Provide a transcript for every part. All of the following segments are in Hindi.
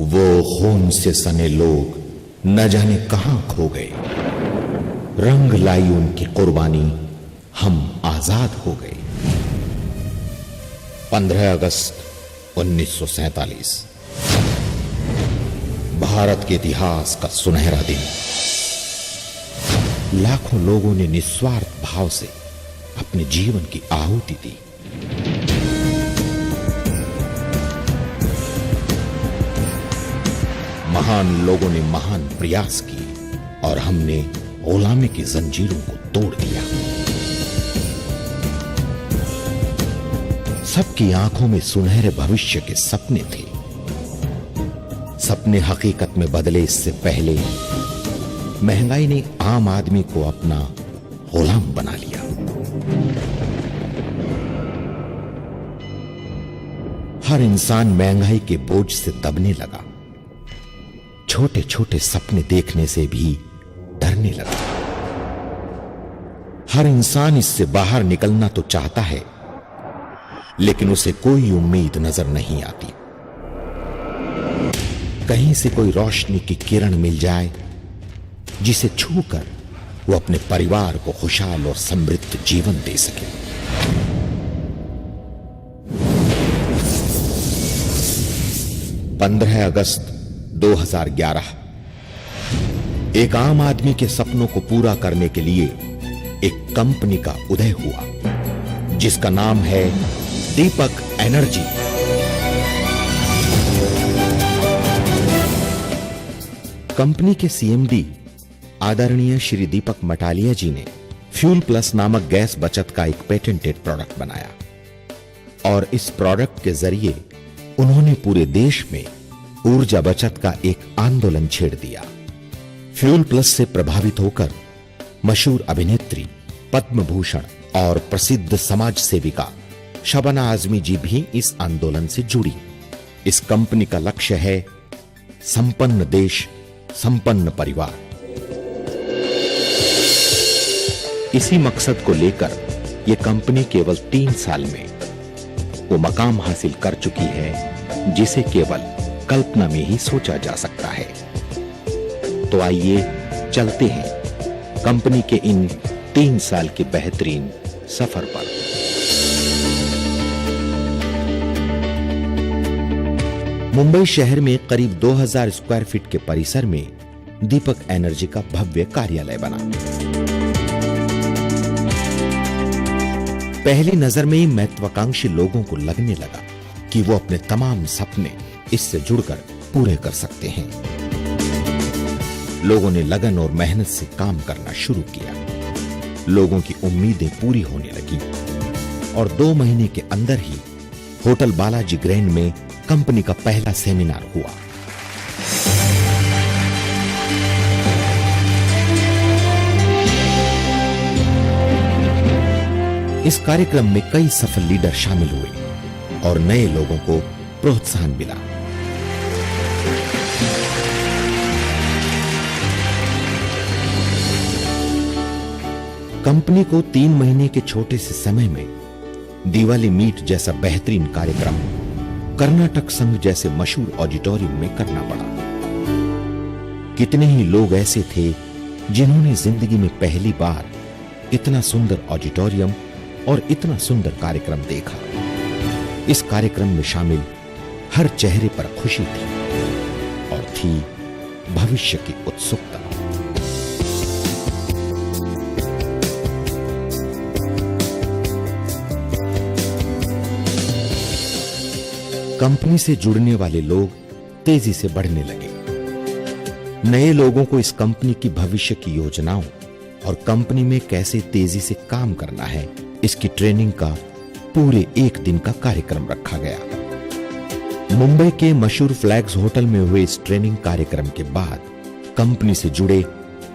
वो खून से सने लोग न जाने कहां खो गए। रंग लाई उनकी कुर्बानी, हम आजाद हो गए। 15 अगस्त 1947 भारत के इतिहास का सुनहरा दिन। लाखों लोगों ने निस्वार्थ भाव से अपने जीवन की आहुति दी। महान लोगों ने महान प्रयास किए और हमने गुलामी की जंजीरों को तोड़ दिया। सबकी आंखों में सुनहरे भविष्य के सपने थे। सपने हकीकत में बदले इससे पहले महंगाई ने आम आदमी को अपना गुलाम बना लिया। हर इंसान महंगाई के बोझ से दबने लगा। छोटे छोटे सपने देखने से भी डरने लगा। हर इंसान इससे बाहर निकलना तो चाहता है, लेकिन उसे कोई उम्मीद नजर नहीं आती। कहीं से कोई रोशनी की किरण मिल जाए जिसे छूकर वो अपने परिवार को खुशहाल और समृद्ध जीवन दे सके। पंद्रह अगस्त 2011 एक आम आदमी के सपनों को पूरा करने के लिए एक कंपनी का उदय हुआ जिसका नाम है दीपक एनर्जी। कंपनी के सीएमडी आदरणीय श्री दीपक मटालिया जी ने फ्यूल प्लस नामक गैस बचत का एक पेटेंटेड प्रोडक्ट बनाया और इस प्रोडक्ट के जरिए उन्होंने पूरे देश में ऊर्जा बचत का एक आंदोलन छेड़ दिया। फ्यूल प्लस से प्रभावित होकर मशहूर अभिनेत्री, पद्म भूषण और प्रसिद्ध समाज सेविका शबाना आजमी जी भी इस आंदोलन से जुड़ी। इस कंपनी का लक्ष्य है संपन्न देश, संपन्न परिवार। इसी मकसद को लेकर यह कंपनी केवल 3 साल में वो मकाम हासिल कर चुकी है जिसे केवल कल्पना में ही सोचा जा सकता है। तो आइए चलते हैं कंपनी के इन 3 साल के बेहतरीन सफर पर। मुंबई शहर में करीब 2000 स्क्वायर फीट के परिसर में दीपक एनर्जी का भव्य कार्यालय बना। पहली नजर में ही महत्वाकांक्षी लोगों को लगने लगा कि वो अपने तमाम सपने इससे जुड़कर पूरे कर सकते हैं। लोगों ने लगन और मेहनत से काम करना शुरू किया। लोगों की उम्मीदें पूरी होने लगी और 2 महीने के अंदर ही होटल बालाजी ग्रैंड में कंपनी का पहला सेमिनार हुआ। इस कार्यक्रम में कई सफल लीडर शामिल हुए और नए लोगों को प्रोत्साहन मिला। कंपनी को 3 महीने के छोटे से समय में दिवाली मीट जैसा बेहतरीन कार्यक्रम कर्नाटक संघ जैसे मशहूर ऑडिटोरियम में करना पड़ा। कितने ही लोग ऐसे थे जिन्होंने जिंदगी में पहली बार इतना सुंदर ऑडिटोरियम और इतना सुंदर कार्यक्रम देखा। इस कार्यक्रम में शामिल हर चेहरे पर खुशी थी और थी भविष्य की उत्सुकता। कंपनी से जुड़ने वाले लोग तेजी से बढ़ने लगे। नए लोगों को इस कंपनी की भविष्य की योजनाओं और कंपनी में कैसे तेजी से काम करना है इसकी ट्रेनिंग का पूरे 1 दिन का कार्यक्रम रखा गया। मुंबई के मशहूर फ्लैग्स होटल में हुए इस ट्रेनिंग कार्यक्रम के बाद कंपनी से जुड़े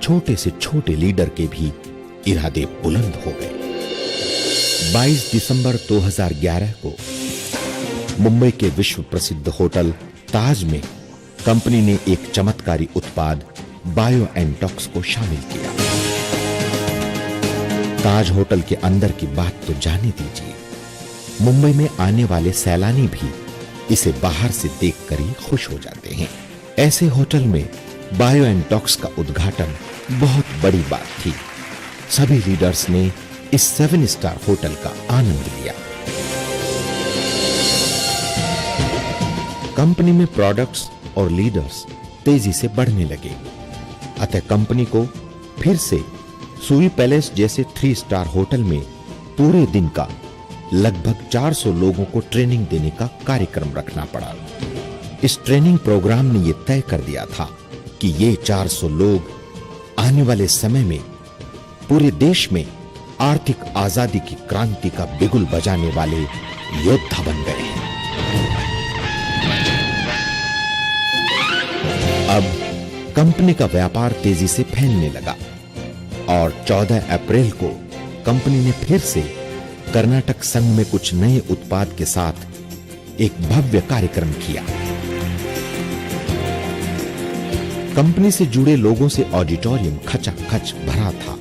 छोटे से छोटे लीडर के भी इरादे बुलंद हो गए। 22 दिसंबर 2011 को मुंबई के विश्व प्रसिद्ध होटल ताज में कंपनी ने एक चमत्कारी उत्पाद बायो एंटॉक्स को शामिल किया। ताज होटल के अंदर की बात तो जाने दीजिए। मुंबई में आने वाले सैलानी भी इसे बाहर से देखकर ही खुश हो जाते हैं। ऐसे होटल में बायो एंड टॉक्स का उद्घाटन बहुत बड़ी बात थी। सभी लीडर्स ने इस 7 स्टार होटल का आनंद लिया। कंपनी में प्रोडक्ट्स और लीडर्स तेजी से बढ़ने लगे, अतः कंपनी को फिर से सुई पैलेस जैसे 3 स्टार होटल में पूरे दिन का लगभग 400 लोगों को ट्रेनिंग देने का कार्यक्रम रखना पड़ा। इस ट्रेनिंग प्रोग्राम ने यह तय कर दिया था कि ये 400 लोग आने वाले समय में पूरे देश में आर्थिक आजादी की क्रांति का बिगुल बजाने वाले योद्धा बन गए हैं। अब कंपनी का व्यापार तेजी से फैलने लगा और 14 अप्रैल को कंपनी ने फिर से कर्नाटक संघ में कुछ नए उत्पाद के साथ एक भव्य कार्यक्रम किया। कंपनी से जुड़े लोगों से ऑडिटोरियम खचाखच भरा था,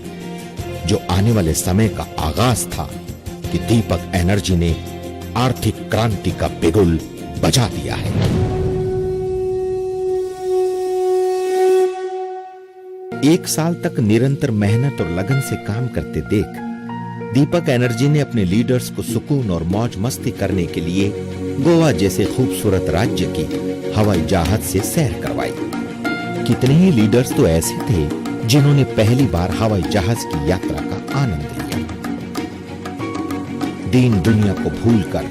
जो आने वाले समय का आगाज था कि दीपक एनर्जी ने आर्थिक क्रांति का बिगुल बजा दिया है। एक साल तक निरंतर मेहनत और लगन से काम करते देख दीपक एनर्जी ने अपने लीडर्स को सुकून और मौज मस्ती करने के लिए गोवा जैसे खूबसूरत राज्य की हवाई जहाज से सैर करवाई। कितने ही लीडर्स तो ऐसे थे जिन्होंने पहली बार हवाई जहाज की यात्रा का आनंद लिया। दीन दुनिया को भूलकर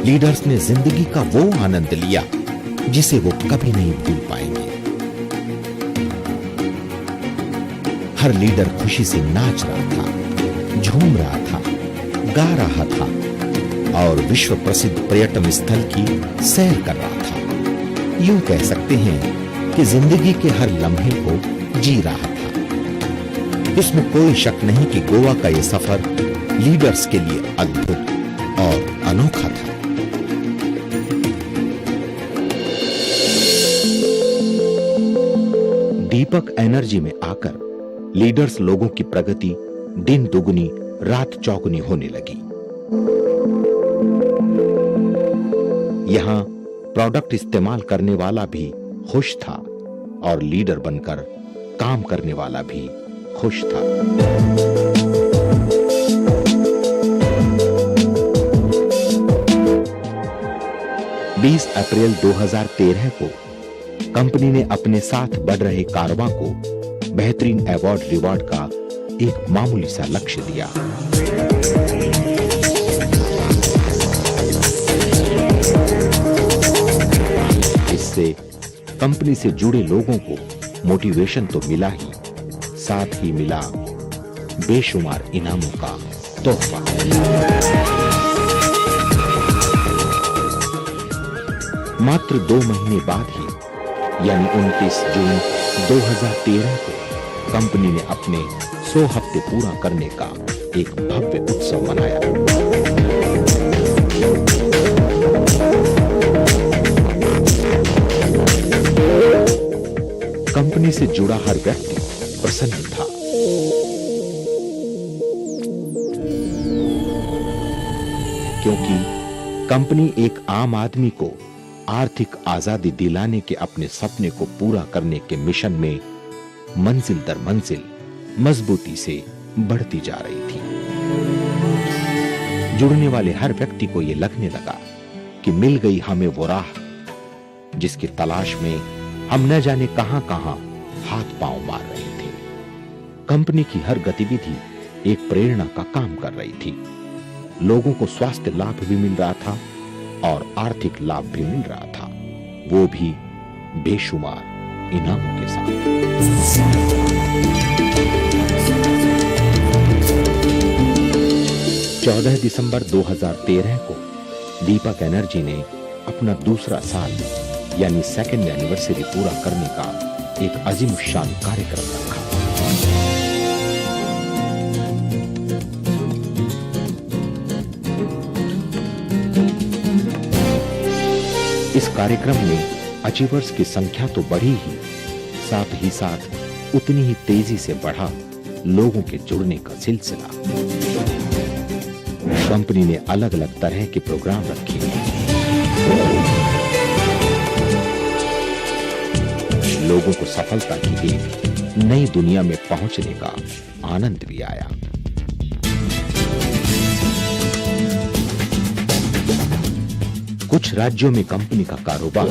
लीडर्स ने जिंदगी का वो आनंद लिया जिसे वो कभी नहीं भूल पाएंगे। हर लीडर खुशी से नाच रहा था, झूम रहा था, गा रहा था और विश्व प्रसिद्ध पर्यटन स्थल की सैर कर रहा था। यूं कह सकते हैं कि जिंदगी के हर लम्हे को जी रहा था। इसमें कोई शक नहीं कि गोवा का यह सफर लीडर्स के लिए अद्भुत और अनोखा था। दीपक एनर्जी में आकर लीडर्स लोगों की प्रगति दिन दुगुनी रात चौगुनी होने लगी। यहां प्रोडक्ट इस्तेमाल करने वाला भी खुश था और लीडर बनकर काम करने वाला भी खुश था। 20 अप्रैल 2013 को कंपनी ने अपने साथ बढ़ रहे कारवां को बेहतरीन अवार्ड रिवार्ड का एक मामूली सा लक्ष्य दिया। इससे कंपनी से जुड़े लोगों को मोटिवेशन तो मिला ही, साथ ही मिला बेशुमार इनामों का तोहफा। मात्र 2 महीने बाद ही यानी 29 जून 2013 को कंपनी ने अपने 100 हफ्ते पूरा करने का एक भव्य उत्सव मनाया। कंपनी से जुड़ा हर व्यक्ति प्रसन्न था। क्योंकि कंपनी एक आम आदमी को आर्थिक आजादी दिलाने के अपने सपने को पूरा करने के मिशन में मंजिल दर मंजिल मजबूती से बढ़ती जा रही थी। जुड़ने वाले हर व्यक्ति को यह लगने लगा कि मिल गई हमें वो राह जिसकी तलाश में हम न जाने कहां-कहां हाथ पांव मार रहे थे। कंपनी की हर गतिविधि एक प्रेरणा का काम कर रही थी। लोगों को स्वास्थ्य लाभ भी मिल रहा था और आर्थिक लाभ भी मिल रहा था, वो भी बेशुमार इनामों के साथ। 14 दिसंबर 2013 को दीपक एनर्जी ने अपना दूसरा साल यानी 2nd एनिवर्सरी पूरा करने का एक अजीमुशान कार्यक्रम रखा। इस कार्यक्रम में अचीवर्स की संख्या तो बढ़ी ही साथ उतनी ही तेजी से बढ़ा लोगों के जुड़ने का सिलसिला। कंपनी ने अलग अलग तरह के प्रोग्राम रखे। लोगों को सफलता की एक नई दुनिया में पहुंचने का आनंद भी आया। कुछ राज्यों में कंपनी का कारोबार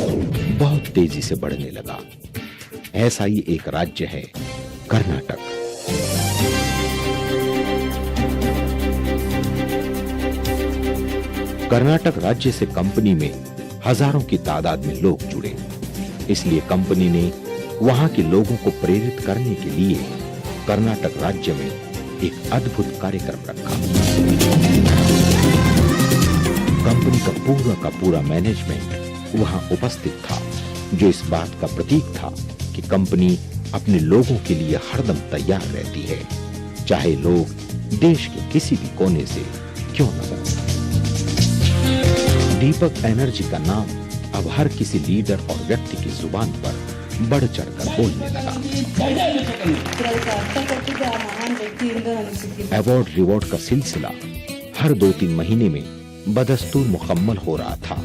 बहुत तेजी से बढ़ने लगा। ऐसा ही एक राज्य है कर्नाटक। कर्नाटक राज्य से कंपनी में हजारों की तादाद में लोग जुड़े, इसलिए कंपनी ने वहां के लोगों को प्रेरित करने के लिए कर्नाटक राज्य में एक अद्भुत कार्यक्रम रखा। कंपनी का पूरा मैनेजमेंट वहां उपस्थित था, जो इस बात का प्रतीक था कि कंपनी अपने लोगों के लिए हरदम तैयार रहती है, चाहे लोग देश के किसी भी कोने से क्यों न हो। दीपक एनर्जी का नाम अब हर किसी लीडर और व्यक्ति की जुबान पर बढ़ चढ़कर बोलने लगा। अवार्ड रिवॉर्ड का सिलसिला हर 2-3 महीने में बदस्तूर मुकम्मल हो रहा था।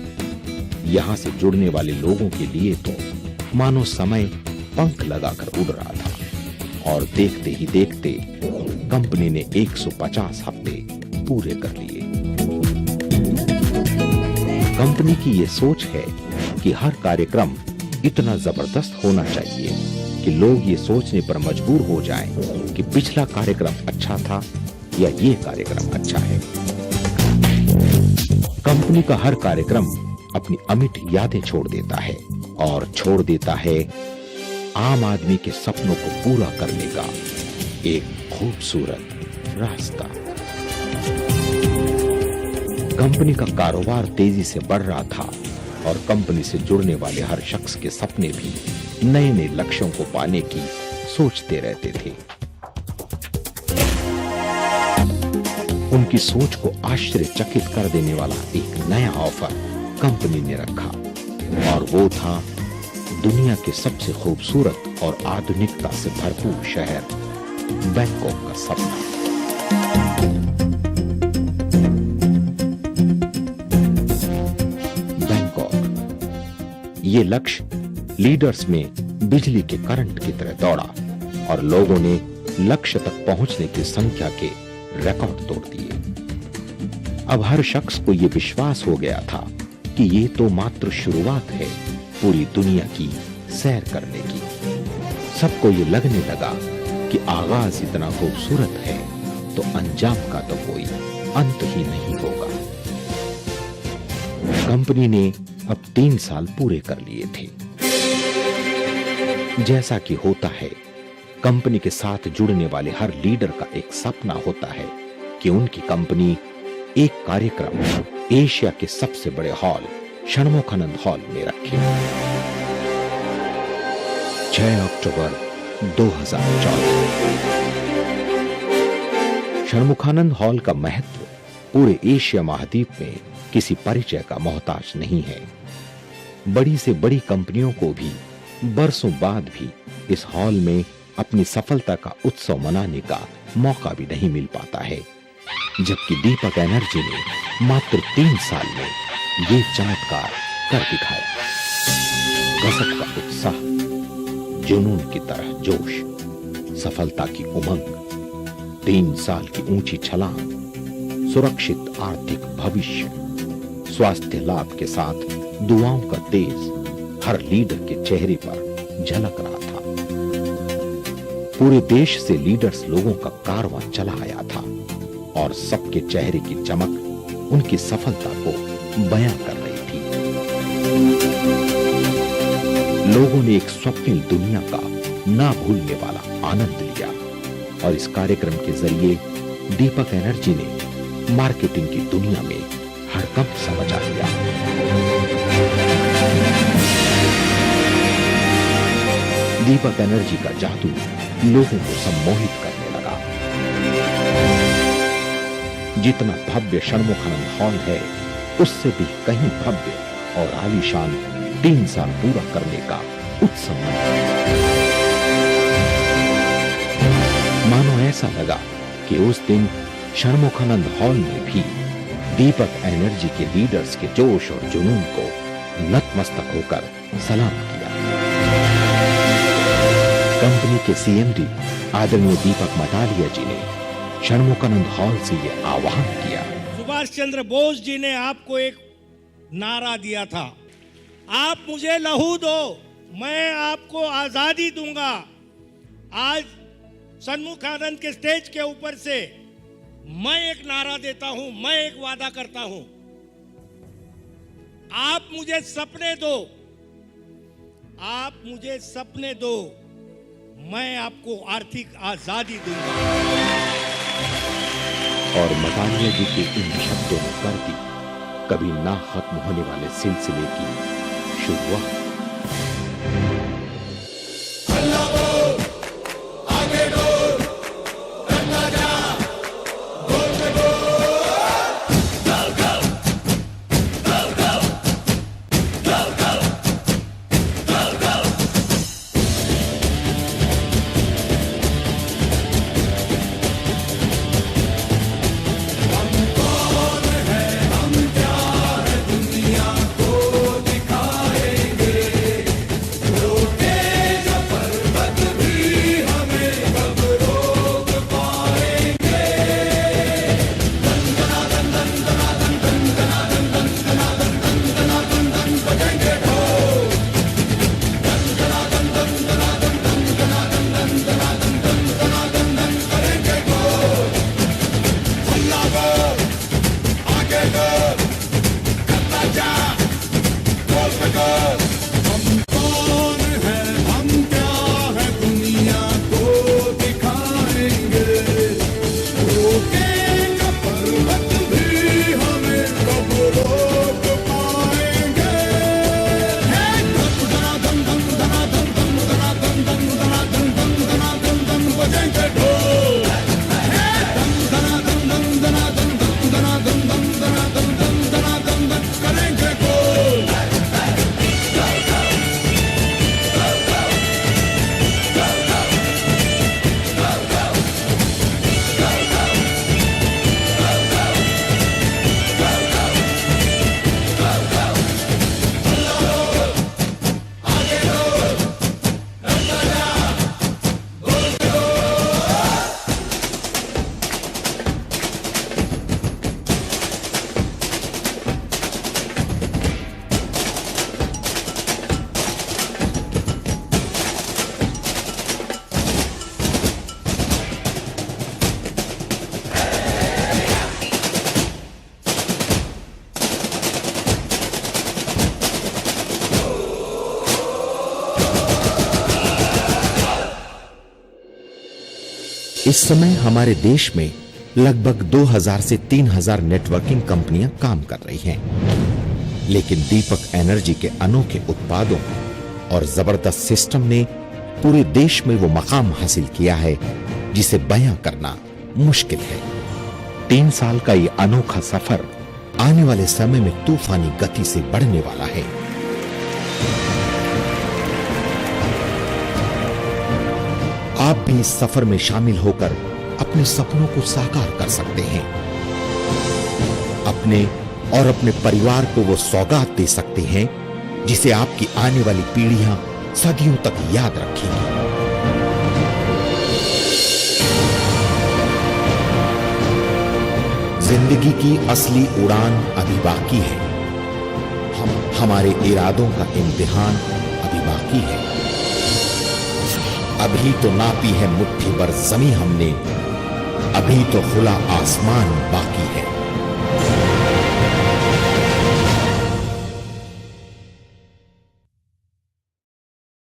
यहाँ से जुड़ने वाले लोगों के लिए तो मानो समय पंख लगाकर उड़ रहा था, और देखते ही देखते कंपनी ने 150 हफ्ते पूरे कर लिए। कंपनी की ये सोच है कि हर कार्यक्रम इतना जबरदस्त होना चाहिए कि लोग ये सोचने पर मजबूर हो जाएं कि पिछला कार्यक्रम अच्छा था या ये कार्यक्रम अच्छा है। कंपनी का हर कार्यक्रम अपनी अमिट यादें छोड़ देता है, और छोड़ देता है आम आदमी के सपनों को पूरा करने का एक खूबसूरत रास्ता। कंपनी का कारोबार तेजी से बढ़ रहा था, और कंपनी से जुड़ने वाले हर शख्स के सपने भी नए नए लक्ष्यों को पाने की सोचते रहते थे। उनकी सोच को आश्चर्यचकित कर देने वाला एक नया ऑफर कंपनी ने रखा, और वो था दुनिया के सबसे खूबसूरत और आधुनिकता से भरपूर शहर बैंकॉक का सपना। बैंकॉक, ये लक्ष्य लीडर्स में बिजली के करंट की तरह दौड़ा, और लोगों ने लक्ष्य तक पहुंचने की संख्या के रिकॉर्ड तोड़ दिए। अब हर शख्स को यह विश्वास हो गया था कि ये तो मात्र शुरुआत है पूरी दुनिया की सैर करने की। सबको ये लगने लगा कि आगाज इतना खूबसूरत है तो अंजाम का तो कोई अंत ही नहीं होगा। कंपनी ने अब 3 साल पूरे कर लिए थे। जैसा कि होता है, कंपनी के साथ जुड़ने वाले हर लीडर का एक सपना होता है कि उनकी कंपनी एक कार्यक्रम एशिया के सबसे बड़े हॉल षणमुखानंद हॉल में रखे। 6 अक्टूबर 2014। षणमुखानंद हॉल का महत्व पूरे एशिया महाद्वीप में किसी परिचय का मोहताज नहीं है। बड़ी से बड़ी कंपनियों को भी बरसों बाद भी इस हॉल में अपनी सफलता का उत्सव मनाने का मौका भी नहीं मिल पाता है, जबकि दीपक एनर्जी ने मात्र 3 साल में ये चमत्कार कर दिखाया। गजब का उत्साह, जुनून की तरह जोश, सफलता की उमंग, 3 साल की ऊंची छलांग, सुरक्षित आर्थिक भविष्य, स्वास्थ्य लाभ के साथ दुआओं का तेज हर लीडर के चेहरे पर झलक रहा था। पूरे देश से लीडर्स लोगों का कारवां चला आया था, और सबके चेहरे की चमक उनकी सफलता को बयां कर रही थी। लोगों ने एक स्वप्निल दुनिया का ना भूलने वाला आनंद लिया, और इस कार्यक्रम के जरिए दीपक एनर्जी ने मार्केटिंग की दुनिया में हड़कंप सा मचा दिया। दीपक एनर्जी का जादू लोगों को सम्मोहित करने लगा। जितना भव्य षणमुखानंद हॉल है, उससे भी कहीं भव्य और आलीशान 3 साल पूरा करने का उत्सव मनाया। मानो ऐसा लगा कि उस दिन षणमुखानंद हॉल में भी दीपक एनर्जी के लीडर्स के जोश और जुनून को नतमस्तक होकर सलाम किया। कंपनी के सीएमडी आदरणीय दीपक मटालिया जी ने षणमुखानंद हॉल से यह आह्वान किया। सुभाष चंद्र बोस जी ने आपको एक नारा दिया था, आप मुझे लहू दो, मैं आपको आजादी दूंगा। आज षणमुखानंद के स्टेज के ऊपर से मैं एक नारा देता हूं, मैं एक वादा करता हूं, आप मुझे सपने दो, आप मुझे सपने दो, मैं आपको आर्थिक आजादी दूंगा। और मटालिया जी के इन शब्दों ने कर दी कभी ना खत्म होने वाले सिलसिले की शुरुआत। इस समय हमारे देश में लगभग 2000 से 3000 नेटवर्किंग कंपनियां काम कर रही हैं। लेकिन दीपक एनर्जी के अनोखे उत्पादों और जबरदस्त सिस्टम ने पूरे देश में वो मकाम हासिल किया है जिसे बयां करना मुश्किल है। 3 साल का ये अनोखा सफर आने वाले समय में तूफानी गति से बढ़ने वाला है। आप भी इस सफर में शामिल होकर अपने सपनों को साकार कर सकते हैं। अपने और अपने परिवार को वो सौगात दे सकते हैं जिसे आपकी आने वाली पीढ़ियां सदियों तक याद रखेंगी। जिंदगी की असली उड़ान अभी बाकी है। हमारे इरादों का इम्तिहान अभी बाकी है। अभी तो नापी है मुट्ठी भर ज़मीं हमने, अभी तो खुला आसमान बाकी